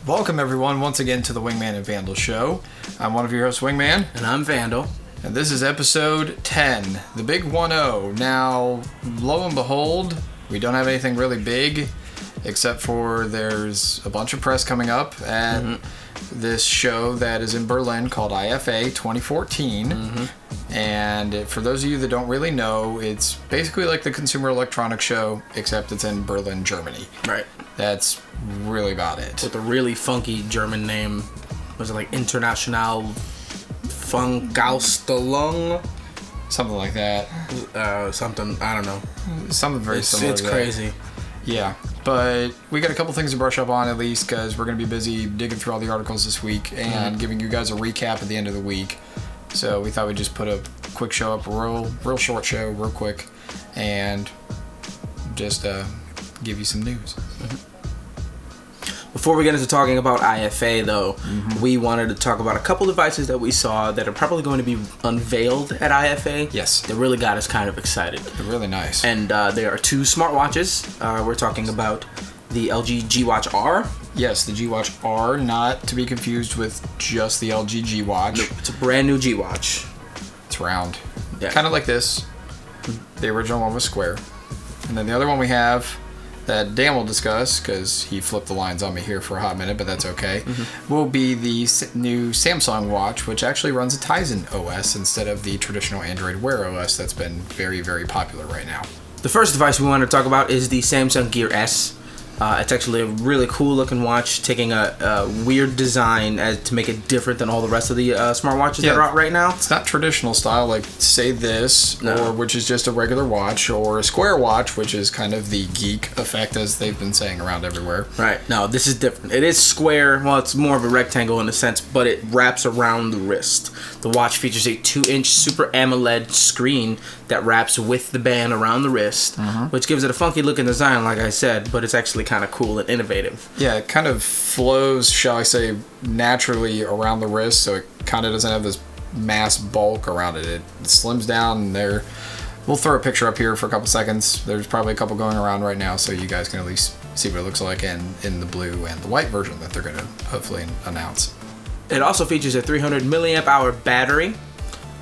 Welcome everyone once again to the Wingman and Vandal Show. I'm one of your hosts, Wingman. And I'm Vandal. And this is episode 10, the big 1-0. Now, lo and behold, we don't have anything really big, except for there's a bunch of press coming up at this show that is in Berlin called IFA 2014. And for those of you that don't really know, it's basically like the Consumer Electronics Show, except it's in Berlin, Germany. Right. That's really about it. With a really funky German name. Was it like International Funkausstellung? Something like that. Something, I don't know. Something very similar It's to that. crazy. Yeah, but we got a couple things to brush up on at least because we're going to be busy digging through all the articles this week and giving you guys a recap at the end of the week. So we thought we'd just put a quick show up, a real short show, real quick, and just give you some news. Before we get into talking about IFA, though, we wanted to talk about a couple devices that we saw that are probably going to be unveiled at IFA. Yes. That really got us kind of excited. They're really nice. And there are two smartwatches. We're talking about the LG G Watch R. Yes, the G Watch R, not to be confused with just the LG G Watch. Nope, it's a brand new G Watch. It's round. Yeah. Kind of like this. The original one was square. And then the other one we have that Dan will discuss, because he flipped the lines on me here for a hot minute, but that's okay, will be the new Samsung watch, which actually runs a Tizen OS instead of the traditional Android Wear OS that's been very, very popular right now. The first device we want to talk about is the Samsung Gear S. It's actually a really cool looking watch, taking a weird design to make it different than all the rest of the smartwatches that are out right now. It's not traditional style like, say, this, or which is just a regular watch, or a square watch, which is kind of the geek effect, as they've been saying around everywhere. Right. No, this is different. It is square. Well, it's more of a rectangle in a sense, but it wraps around the wrist. The watch features a 2-inch Super AMOLED screen that wraps with the band around the wrist, which gives it a funky looking design, like I said, but it's actually kind of cool and innovative. Yeah, it kind of flows, shall I say, naturally around the wrist, so it kind of doesn't have this mass bulk around it. It slims down, and we'll throw a picture up here for a couple seconds. There's probably a couple going around right now, so you guys can at least see what it looks like in the blue and the white version that they're going to hopefully announce. It also features a 300 milliamp hour battery,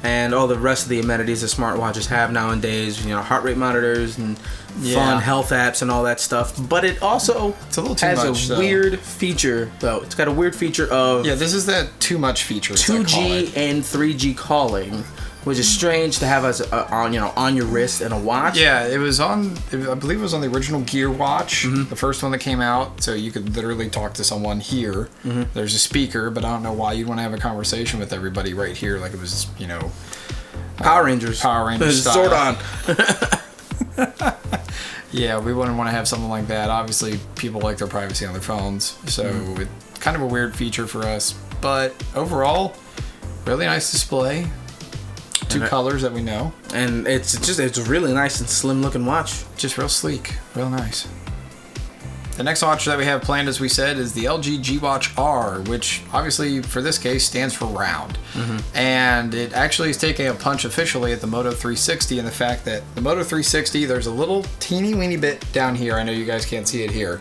and all the rest of the amenities that smartwatches have nowadays, heart rate monitors and fun health apps and all that stuff. But it also has a weird feature, though. It's got a weird feature of... Yeah, this is that too much feature. 2G and 3G calling, which is strange to have as on your wrist and a watch. Yeah, it was on, I believe it was on the original Gear watch, the first one that came out, so you could literally talk to someone here. There's a speaker, but I don't know why you'd want to have a conversation with everybody right here, like it was, Power Rangers style. Zordon. Yeah, we wouldn't want to have something like that. Obviously, people like their privacy on their phones, so it's kind of a weird feature for us. But overall, really nice display. Two colors that we know. And it's a really nice and slim looking watch. Just real sleek. Real nice. The next watch that we have planned, as we said, is the LG G Watch R, which obviously for this case stands for round. And it actually is taking a punch officially at the Moto 360 in the fact that the Moto 360, there's a little teeny weeny bit down here. I know you guys can't see it here.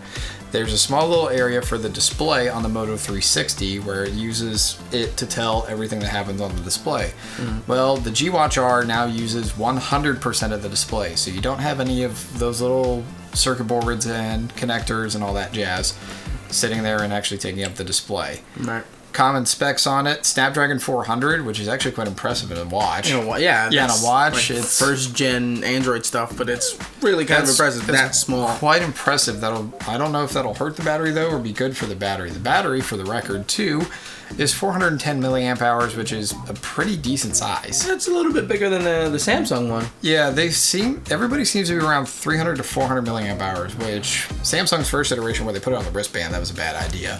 There's a small little area for the display on the Moto 360 where it uses it to tell everything that happens on the display. Well, the G Watch R now uses 100% of the display, so you don't have any of those little circuit boards and connectors and all that jazz sitting there and actually taking up the display. Right. Common specs on it: Snapdragon 400, which is actually quite impressive in a watch. In a watch, like it's first gen Android stuff, but it's really kind of impressive. That small, quite impressive. I don't know if that'll hurt the battery though, or be good for the battery. The battery, for the record, too, is 410 milliamp hours, which is a pretty decent size. It's a little bit bigger than the Samsung one. Yeah, everybody seems to be around 300 to 400 milliamp hours, which Samsung's first iteration where they put it on the wristband, that was a bad idea.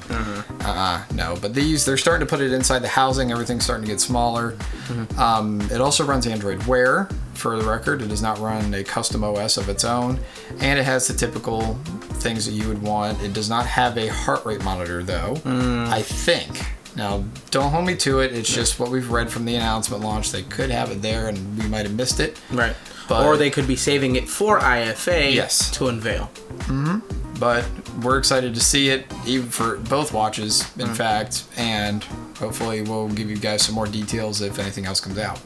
No, but they're starting to put it inside the housing. Everything's starting to get smaller. It also runs Android Wear, for the record. It does not run a custom OS of its own, and it has the typical things that you would want. It does not have a heart rate monitor, though, I think. Now, don't hold me to it. It's just what we've read from the announcement launch. They could have it there, and we might have missed it. Right. But, or they could be saving it for IFA yes. to unveil. But we're excited to see it, even for both watches, in fact, and hopefully we'll give you guys some more details if anything else comes out.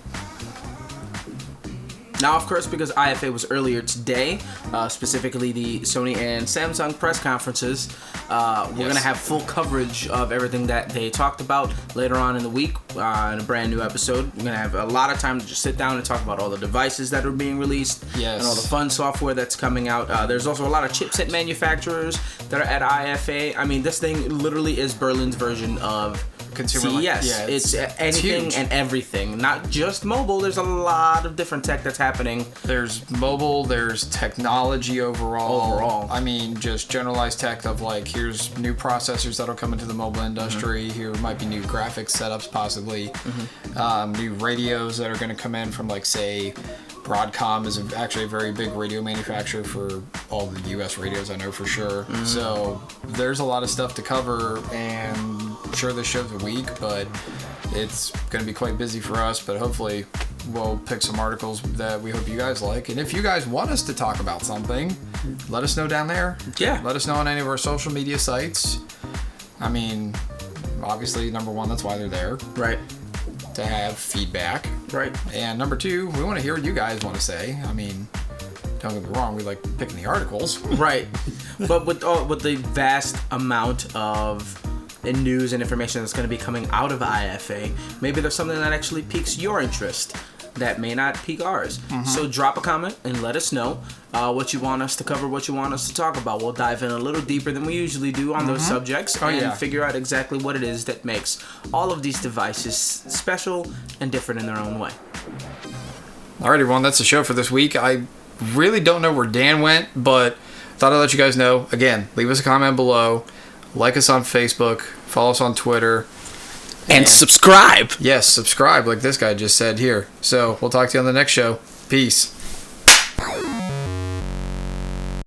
Now, of course, because IFA was earlier today, specifically the Sony and Samsung press conferences, we're going to have full coverage of everything that they talked about later on in the week in a brand new episode. We're going to have a lot of time to just sit down and talk about all the devices that are being released and all the fun software that's coming out. There's also a lot of chipset manufacturers that are at IFA. I mean, this thing literally is Berlin's version of consumer. CES. It's anything and everything, not just mobile. There's a lot of different tech that's happening. There's mobile, there's technology overall. I mean, just generalized tech of like, here's new processors that'll come into the mobile industry. Here might be new graphics setups possibly. New radios that are going to come in from, like, say, Broadcom is actually a very big radio manufacturer for all the US radios, I know for sure. So there's a lot of stuff to cover, and sure, this show's a week, but it's going to be quite busy for us. But hopefully we'll pick some articles that we hope you guys like. And if you guys want us to talk about something, let us know down there. Yeah. Let us know on any of our social media sites. I mean, obviously, number one, that's why they're there. Right. To have feedback. Right. And number two, we want to hear what you guys want to say. I mean, don't get me wrong, we like picking the articles. Right. But with the vast amount of news and information that's going to be coming out of IFA, maybe there's something that actually piques your interest that may not pique ours. So drop a comment and let us know what you want us to cover, what you want us to talk about. We'll dive in a little deeper than we usually do on those subjects and figure out exactly what it is that makes all of these devices special and different in their own way. Alright, everyone, that's the show for this week. I really don't know where Dan went, but thought I'd let you guys know. Again, leave us a comment below. Like us on Facebook. Follow us on Twitter. And subscribe. Yes, subscribe like this guy just said here. So we'll talk to you on the next show. Peace.